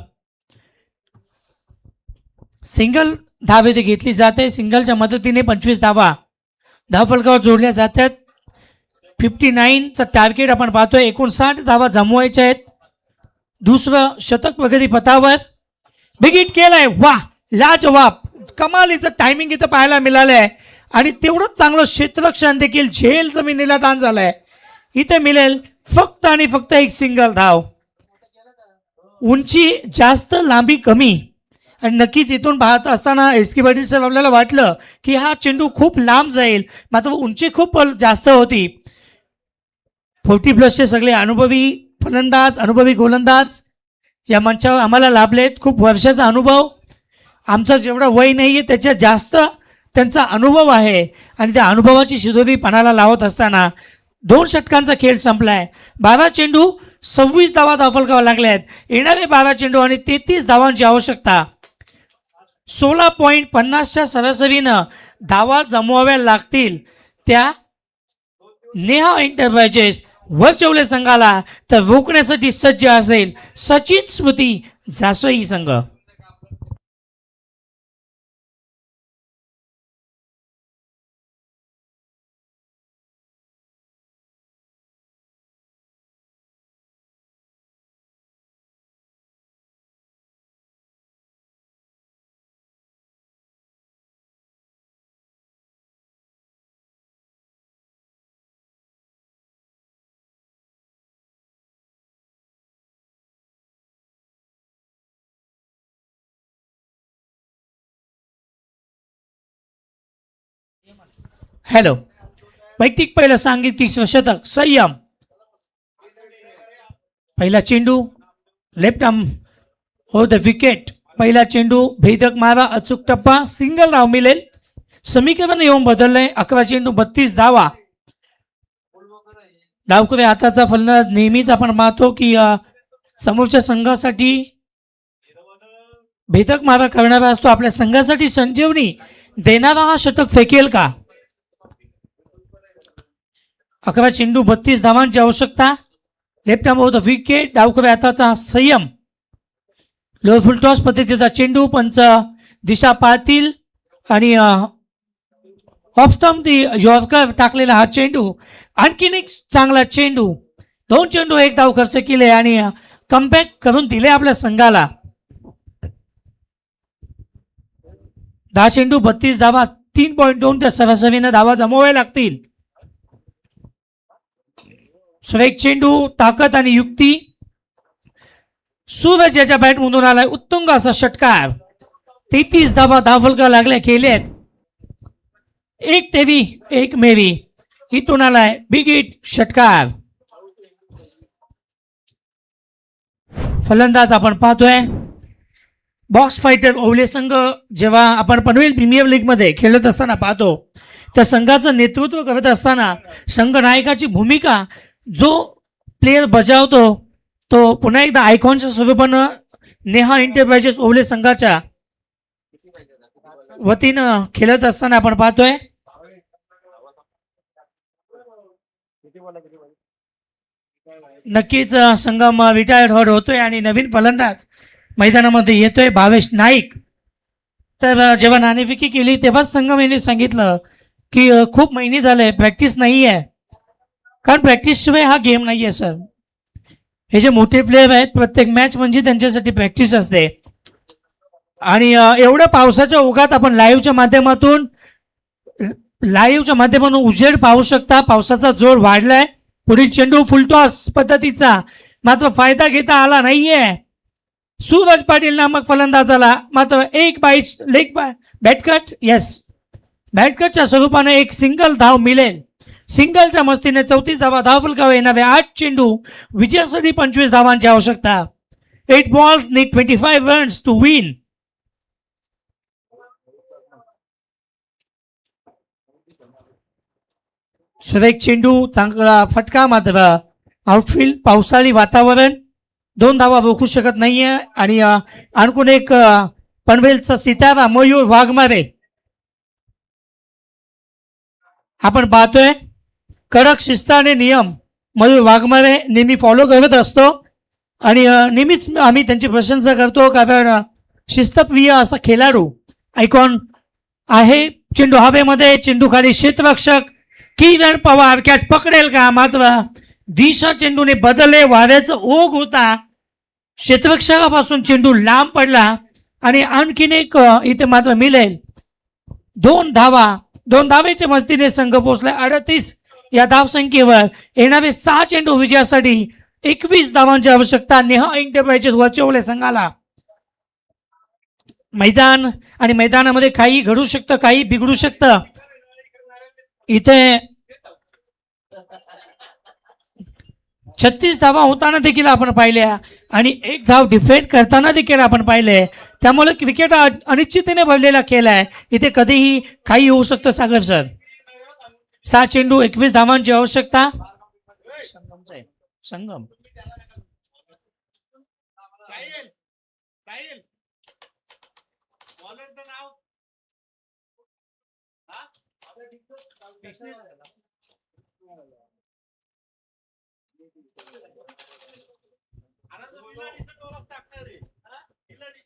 सिंगल धाव इथे घेतली जाते. सिंगलच्या मदतीने 25 धावा धावफलकावर जोडल्या जातात. 59चं टार्गेट आपण पाहतोय. 59 धावा जमवायच्या आहेत. दुसरं शतक प्रगती पथावर. बिगिट केलंय. वा, लाजवाब, कमालीचं टायमिंग इथं पाहायला मिळालंय आणि तेवढंच चांगलं क्षेत्ररक्षण देखील झेल जमिनीला दान झालंय. इथे मिळेल फक्त आणि फक्त एक सिंगल धाव. उंची जास्त, लांबी कमी. आणि नक्कीच इथून पाहत असताना SK पाटील साहेब आपल्याला वाटलं की हा चेंडू खूप लांब जाईल, मात्र उंची खूप जास्त होती. 40+ सगळे अनुभवी फलंदाज, अनुभवी गोलंदाज या मंचावर आम्हाला लाभलेत. खूप वर्षाचा अनुभव. आमचं जेवढं वय नाही आहे त्याच्या जास्त त्यांचा अनुभव आहे आणि त्या अनुभवाची शिदोरी पणाला लावत असताना 2 षटकांचा खेळ संपलाय. 12 चेंडू 26 धावा धावफलकावर लागल्या आहेत. येणारे 12 चेंडू आणि 33 धावांची आवश्यकता. 16.50च्या सरासरीनं धावा जमवाव्या लागतील त्या नेहा एंटरप्राइजेस वरचवले संघाला, तर रोखण्यासाठी सज्ज असेल सचिन स्मृती जासोई संघ. हॅलो. वैयक्तिक पहिलं सांगितिक शतक संयम. पहिला चेंडू लेफ्ट आर्म हो द विकेट. पहिला चेंडू भेदक मारा, अचूक टप्पा, सिंगल धाव मिळेल. समीकरण येऊन बदललंय. 11 चेंडू 32 धावा. डावकुरे हाताचा फलंदाज नेहमीच आपण पाहतो की समोरच्या संघासाठी भेदक मारा करणारा असतो. आपल्या संघासाठी संजीवनी देणारा हा षटक फेकेल का? 11 चेंडू 32 धावांची आवश्यकता. Left arm the wicket. डावकुरे हाताचा संयम. लो फुल टॉस पद्धतीचा चेंडू. पंच दिशा पाळतील आणि ऑफ स्टंप यॉर्कर टाकलेला हा चेंडू. आणखीन एक चांगला चेंडू. 2 चेंडू 1 धाव खर्च केले आणि कमबॅक करून दिले आपल्या संघाला. 10 चेंडू 32 धावा. 3.2 त्या सरासरीने धावा जमवाव्या लागतील. एक चेंडू ताकद आणि युक्ती. सूरज याच्या बॅट मधून आलाय उत्तुंग असा षटकार. 33 धावा धावफलका लागल्या केलेत. 1 तेवी 1 मेरी. इथून आलाय बिग हिट षटकार. फलंदाज आपण पाहतोय बॉक्स फायटर ओवले संघ. जेव्हा आपण पनवेल प्रीमियर लीग मध्ये खेळत असताना पाहतो त्या संघाचं नेतृत्व करत असताना संघ नायकाची भूमिका जो प्लेयर बजावतो तो पुन्हा एकदा आयकॉनच्या स्वरूपानं नेहा एंटरप्राइजेस ओवले संघाच्या वतीनं खेळत असताना आपण पाहतोय. नक्कीच संघम रिटायर्ड होतोय आणि नवीन फलंदाज मैदानामध्ये येतोय भावेश नाईक. तर जेव्हा नाणेफेकी केली तेव्हाच संघम यांनी सांगितलं की खूप महिने झाले प्रॅक्टिस नाही आहे. कारण प्रॅक्टिस शिवाय हा गेम नाही आहे सर. हे जे मोठे प्लेयर आहेत प्रत्येक मॅच म्हणजे त्यांच्यासाठी प्रॅक्टिस असते. आणि एवढ्या पावसाच्या ओघात आपण लाईव्हच्या माध्यमातून उजेड पाहू शकता. पावसाचा जोर वाढलाय. पुढील चेंडू फुलटॉस पद्धतीचा मात्र फायदा घेता आला नाहीये सूरज पाटील नामक फलंदाजाला. मात्र एक लेग बॅटकट बॅटकटच्या स्वरूपाने एक सिंगल धाव मिळेल. सिंगलच्या मस्तीने 34 धावा धावफलकावर येणारे 8 चेंडू विजयासाठी 25 धावांची आवश्यकता. 8 balls need 25 runs to win. सुरेख चेंडू चांगला फटका. मात्र आउटफील्ड पावसाळी वातावरण 2 धावा रोखू शकत नाहीये. आणि आणखून एक पनवेलचा सितारा मयूर वाघमारे आपण पाहतोय. कडक शिस्त आणि नियम मयूर वाघमारे नेहमी फॉलो करत असतो आणि नेहमीच आम्ही त्यांची प्रशंसा करतो कारण शिस्तप्रिय असा खेळाडू आयकॉन आहे. चेंडू हवेमध्ये. चेंडू खाली क्षेत्ररक्षक किरण पवार कॅच पकडेल का? मात्र दिशा चेंडूने बदलले. वाऱ्याचा ओघ होता. क्षेत्ररक्षकापासून चेंडू लांब पडला आणि आणखीन एक इथे मात्र मिळेल. 2 धावा. 2 धावेच्या मस्तीने संघ पोहोचला 38 या धावसंख्येवर. येणारे 6 चेंडू विजयासाठी 21 धावांची आवश्यकता. नेहा एंटरप्राइजेस वरचवले संघाला. मैदान आणि मैदानामध्ये काही घडू शकतं, काही बिघडू शकतं. इथे 36 धावा होताना देखील आपण पाहिल्या आणि 1 धाव डिफेंड करताना देखील आपण पाहिले. त्यामुळे क्रिकेट अनिश्चिततेने भरलेला खेळ आहे. इथे कधीही काही होऊ शकतं सागर सर. 6 चेंडू 21 धावांची आवश्यकता. संगम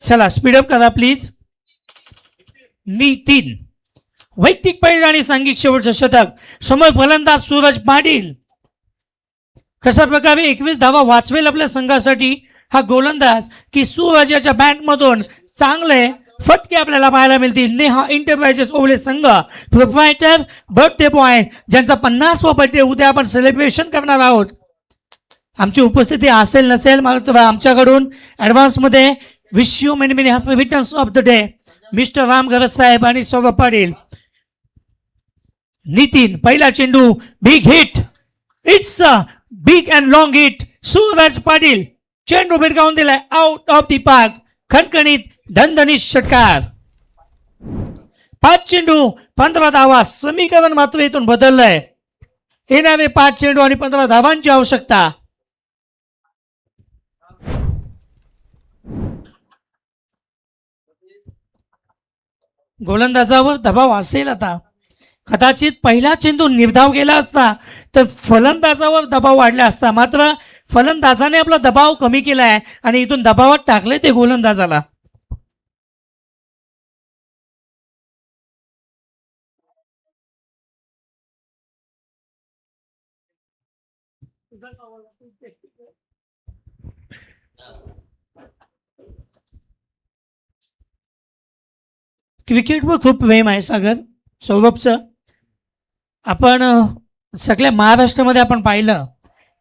चला स्पीडअप करा प्लीज. नितीन वैयक्तिक पैल आणि सांघिक शेवटचं शतक. समोर फलंदाज सूरज पाटील. कशा प्रकारे 21 धावा वाचवेल आपल्या संघासाठी हा गोलंदाज की सूरज याच्या बॅटमधून चांगले फटके आपल्याला पाहायला मिळतील. नेहा एंटरप्राइजेस ओवले संघ प्रोप्रायटर बर्थडे बॉय ज्यांचा 50वा बर्थडे उद्या आपण सेलिब्रेशन करणार आहोत. आमची उपस्थिती असेल नसेल मात्र आमच्याकडून ॲडव्हान्समध्ये wish you many many happy returns of the day mister Ram Garaj saheb आणि सौरभ पाटील. नितीन पहिला चेंडू big hit, it's a big and long hit. Suraj Patil चेंडू भिरकावून दिलाय आउट ऑफ दी पार्क. खणखणीत धनधनीत षटकार. 5 चेंडू 15 धावा. समीकरण मात्र इथून बदललंय. येणारे 5 चेंडू आणि 15 धावांची आवश्यकता. गोलंदाजावर दबाव असेल आता. कदाचित पहिला चेंडू निर्धाव गेला असता तर फलंदाजावर दबाव वाढला असता. मात्र फलंदाजाने आपला दबाव कमी केलाय आणि इथून दबावात टाकले ते गोलंदाजाला. क्रिकेटवर खूप प्रेम आहे सागर सौरभचं. आपण सगळ्या महाराष्ट्रामध्ये आपण पाहिलं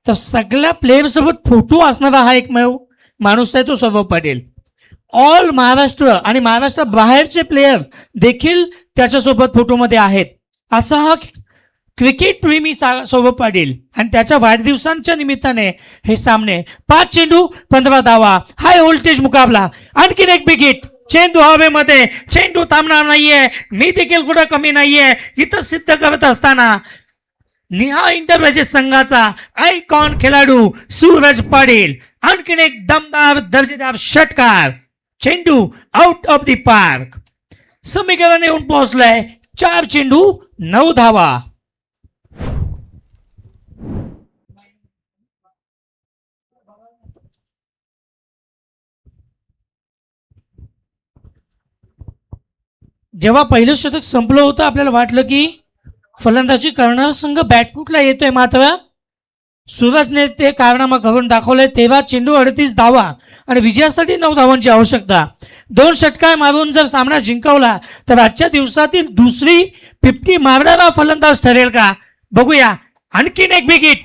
तर सगळ्या प्लेयरसोबत फोटो असणारा हा एकमेव माणूस आहे तो सौरभ पाटील. ऑल महाराष्ट्र आणि महाराष्ट्र बाहेरचे प्लेयर देखील त्याच्यासोबत फोटोमध्ये आहेत. असा हा क्रिकेट प्रेमी सौरभ पाटील आणि त्याच्या वाढदिवसांच्या निमित्ताने हे सामने. 5 चेंडू 15 धावा. हाय व्होल्टेज मुकाबला. आणखीन एक बिग हिट. चेंडू हवेमध्ये. चेंडू थांबणार नाहीये. मी देखील कुठं कमी नाहीये. इथं सिद्ध करत असताना निहा इंटरप्राइजेस संघाचा आयकॉन खेळाडू सूरज पाटील. आणखीन एक दमदार दर्जेदार षटकार. चेंडू आउट ऑफ दी पार्क. समीकरण येऊन पोहोचलंय 4 चेंडू 9 धावा. जेव्हा पहिलं शतक संपलं होतं आपल्याला वाटलं की फलंदाजी करणारा संघ बॅटफुटला येतोय. मात्र सूरजने ते कारनामा करून दाखवलंय. तेव्हा चेंडू 38 धावा आणि विजयासाठी 9 धावांची आवश्यकता. 2 षटकार मारून जर सामना जिंकवला तर आजच्या दिवसातील दुसरी 50 मारणारा फलंदाज ठरेल का बघूया. आणखीन एक बिग हिट.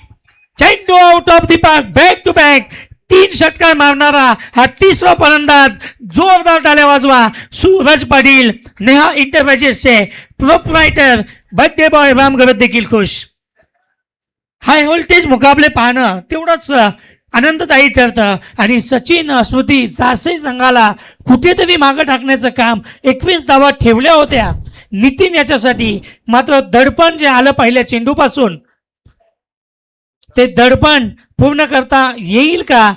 चेंडू out of the park. Back to back 3 षटकार मारणारा हा तिसरा फलंदाज. जोरदार टाळ्या वाजवा. सूरज पाटील नेहा इंटरप्राइजेसचे proprietor birthday boy Ram Gavat देखील खुश. हाय व्होल्टेज मुकाबले पाहणं तेवढंच आनंददायी ठरतं. आणि सचिन स्मृती जासे संघाला कुठेतरी मागं टाकण्याचं काम. 21 धावा ठेवल्या होत्या नितीन याच्यासाठी. मात्र दडपण जे आलं पहिल्या चेंडूपासून ते दडपण पूर्ण करता येईल का.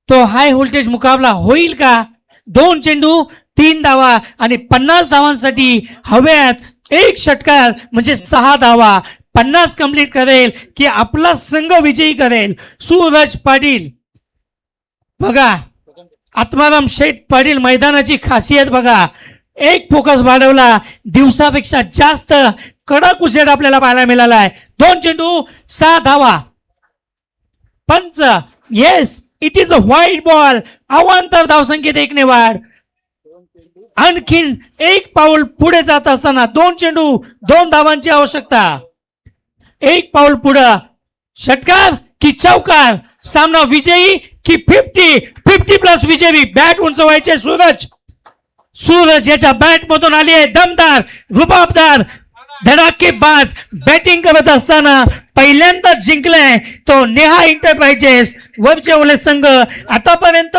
तो हाय व्होल्टेज मुकाबला होईल का. 2 चेंडू 3 धावा आणि 50 धावांसाठी हव्यात 1 षटकार म्हणजे 6 धावा. 50 कंप्लीट करेल की आपला संघ विजयी करेल सूरज पाटील. बघा आत्माराम शेठ पाटील मैदानाची खासियत बघा. एक फोकस वाढवला. दिवसापेक्षा जास्त कडक उजेड आपल्याला पाहायला मिळाला आहे. 2 चेंडू 6 धावा. पंच yes it is a wide ball. अवांतर धावसंख्येत 1 ने वाढ. आणखीन 1 पाऊल पुढे जात असताना 2 चेंडू 2 धावांची आवश्यकता. 1 पाऊल पुढं. षटकार की चौकार. सामना विजयी की 50 प्लस विजयी. बॅट उंचवायचे सूरज. सूरज याच्या बॅट मधून आली आहे दमदार रुबाबदार धडाकेबाज बॅटिंग करत असताना पहिल्यांदा जिंकलाय तो नेहा इंटरप्राइजेस वरचे ओले संघ. आतापर्यंत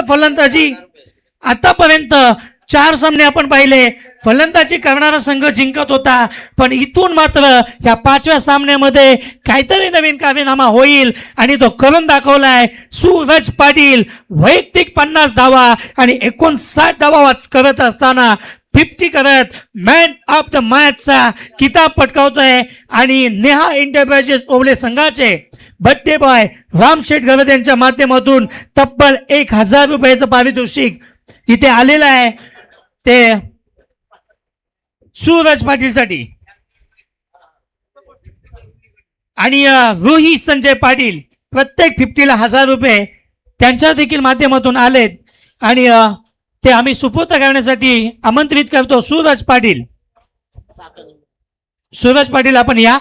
4 सामने आपण पाहिले फलंदाजी करणारा संघ जिंकत होता. पण इथून मात्र या 5व्या सामन्यामध्ये काहीतरी नवीन कारनामा होईल आणि तो करून दाखवलाय सूरज पाटील. वैयक्तिक 50 धावा आणि 59 धावा करत असताना 50 करत मॅन ऑफ द मॅचचा किताब पटकावतोय. आणि नेहा इंटरप्राइजेस ओवले संघाचे बर्थडे बॉय रामशेठ गवत यांच्या माध्यमातून तब्बल 1000 रुपयाचं पारितोषिक इथे आलेलं आहे ते सूरज पाटीलसाठी. आणि रोही संजय पाटील प्रत्येक 50ला 1000 रुपये त्यांच्या देखील माध्यमातून आलेत. आणि ते आम्ही सुपूर्द करण्यासाठी आमंत्रित करतो सूरज पाटील. सूरज पाटील आपण या.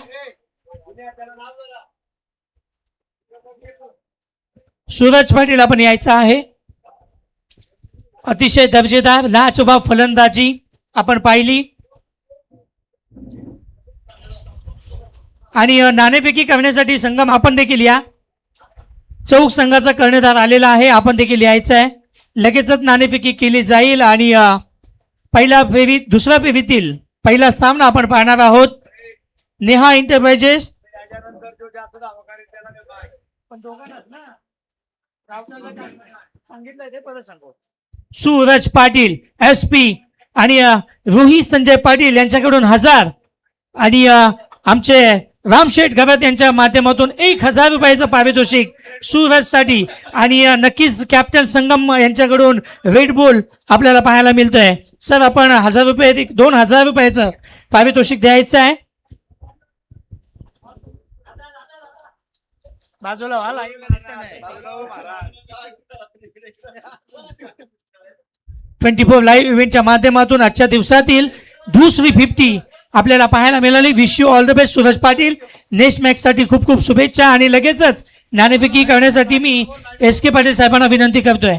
सूरज पाटील आपण यायचं आहे. अतिशय दर्जेदार लाजवाब फलंदाजी आपण पाहिली. आणि नाणेफेकी करण्यासाठी संगम आपण देखील या. चौक संघाचा कर्णधार आलेला आहे, आपण देखील यायचं आहे. लगेचच नाणेफेकी केली जाईल आणि दुसऱ्या फेरीतील पहिला सामना आपण पाहणार आहोत. नेहा एंटरप्राइजेस सूरज पाटील SP आणि रोहित संजय पाटील यांच्याकडून 1000 आणि आमचे रामशेठ गवत यांच्या माध्यमातून 1000 रुपयाचं पारितोषिक सूरजसाठी आणि नक्कीच कॅप्टन संगम यांच्याकडून रेड बुल आपल्याला पाहायला मिळतोय. सर आपण 1000 रुपये 2000 रुपयाचं पारितोषिक द्यायचं आहे. बाजूला 24 लाईव्ह इव्हेंटच्या माध्यमातून आजच्या दिवसातील दुसरी 50 आपल्याला पाहायला मिळाली. Wish you all the best Suraj Patil. Next match साठी खूप खूप शुभेच्छा आणि लगेचच नाणेफेकी करण्यासाठी मी SK पाटील साहेबांना विनंती करतोय.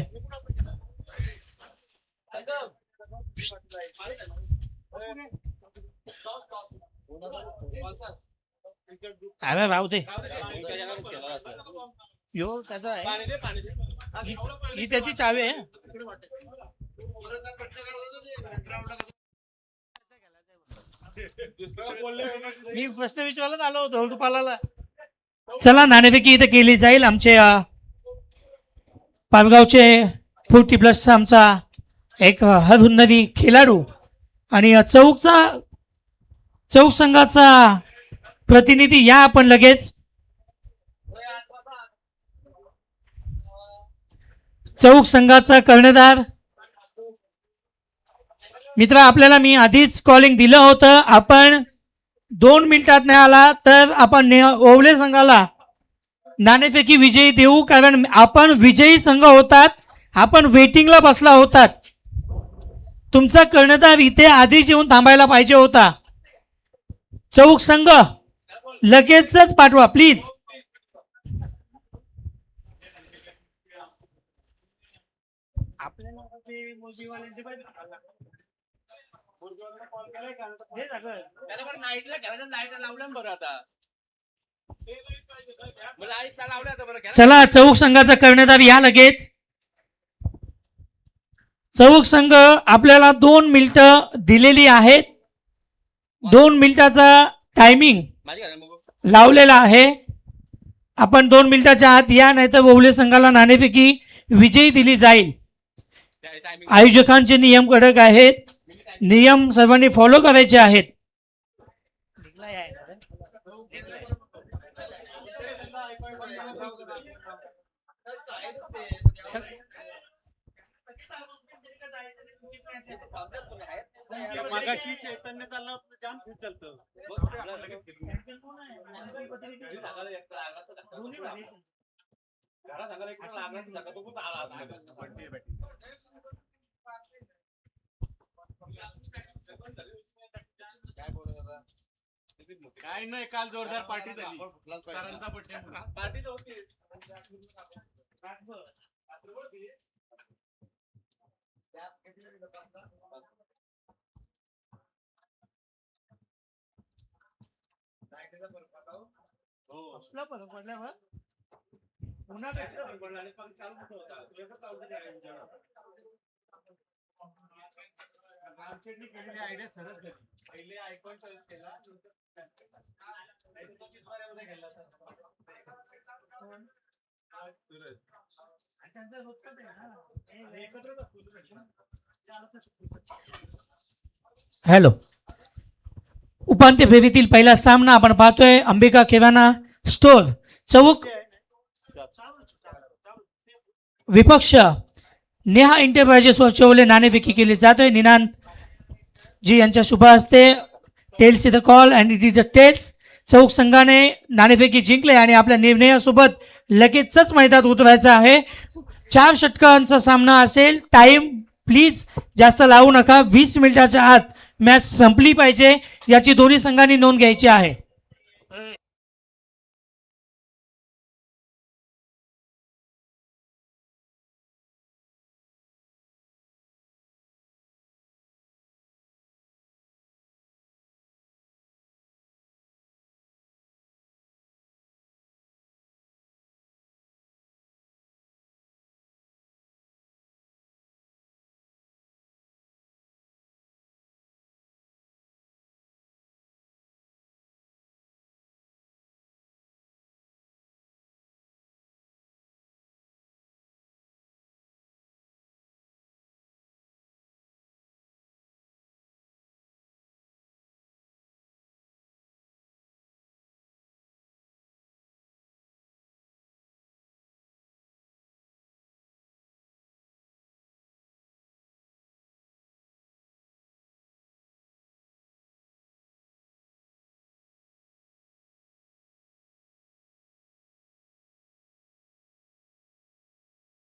अरे राहू दे, यो त्याचा आहे, ही त्याची चावी आहे. मी प्रश्न विचारला आलो होतो धोलपाला. चला नाणेफेकी इथे केली जाईल. आमचे पारगावचे 40+ आमचा एक हरहुन्नरी खेळाडू आणि चौक संघाचा प्रतिनिधी या आपण लगेच. चौक संघाचा कर्णधार मित्र आपल्याला मी आधीच कॉलिंग दिलं होतं. आपण 2 मिनिटात नाही आला तर आपण ओवले संघाला नाणेफेकी विजयी देऊ, कारण आपण विजयी संघ होतात, आपण वेटिंगला बसला होतात. तुमचा कर्णधार इथे आधीच येऊन थांबायला पाहिजे होता. चौक संघ लगेचच पाठवा प्लीज. चला चौक संघाचा कर्णधार या लगेच. चौक संघ आपल्याला 2 मिनिटं दिलेली आहेत. 2 मिनिटाचा टायमिंग लावलेला आहे. आपण 2 मिनिटाच्या आत या, नाहीतर ओवले संघाला नाणेफेकी विजयी दिली जाईल. आयोजकांचे नियम कडक आहेत, नियम सर्वांनी फॉलो करायचे आहेत. मागाशी चैतन्य चाललं जाम खूप चालतं. काय नाही, काल जोरदार पार्टी झाली. सरांचा बर्थडे पार्टी होती. आयडिया सरळ पहिले आयकॉन सर्च केला. हॅलो, उपांत्य फेरीतील पहिला सामना आपण पाहतोय. अंबिका किराणा स्टोर चौक विपक्ष नेहा एंटरप्राइजेस वर चौले नाणेफेकी केली जाते. निनांत जी यांच्या शुभ हस्ते tails the call and it is the tails. चौक संघाने नाणेफेकी जिंकले आणि आपल्या निर्णयासोबत लगेचच मैदानात उतरायचं आहे. 4 षटकांचा सामना असेल. टाइम प्लीज जास्त लावू नका. 20 मिनिटाच्या आत मॅच संपली पाहिजे याची दोन्ही संघांनी नोंद घ्यायची आहे.